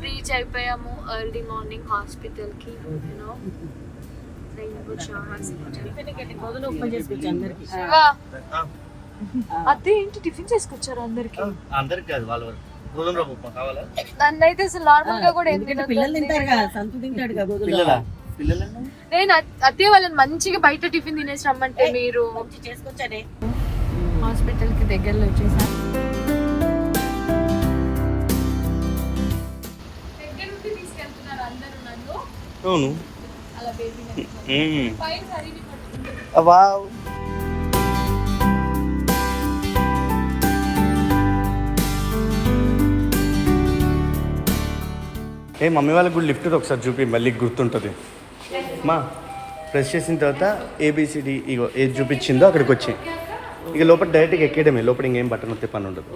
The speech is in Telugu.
రీచ్ అయిపోయాము ఎర్లీ మార్నింగ్ హాస్పిటల్కి. యూనో అదే ఏంటి టిఫిన్ చేసుకొచ్చారు అందరికి? అందరికి కాదు, వాళ్ళ వరకు. గోధుమ రవ్వ ఉప్మా కావాలా? నన్ను అయితే అసలు నార్మల్ గా కూడా పిల్లలు తింటారు కదా, సంతు తింటాడు కదా గోధుమ. నేను అత్తయ్య వాళ్ళని మంచిగా బయట టిఫిన్ తినేసి రమ్మంటే మీరు చేసుకొచ్చానే. హాస్పిటల్ కి దగ్గరలో వచ్చేసాను. దగ్గర నుండి తీసుకెళ్తున్నారు అందరూ నన్ను. అవును. అలా బేబీ పైన హరిని పట్టుకుంటారు. వావ్. ఏ మమ్మీ వాళ్ళకి కూడా లిఫ్ట్ ఒకసారి చూపి, మళ్ళీ గుర్తుంటుంది. మా ప్రెస్ చేసిన తర్వాత ఏబిసిడి ఇగో ఏది చూపించిందో అక్కడికి వచ్చి ఇక లోపల డైరెక్ట్గా ఎక్కేయడమే. లోపల ఇంకేం బట్టన్ వస్తే పని ఉండదు.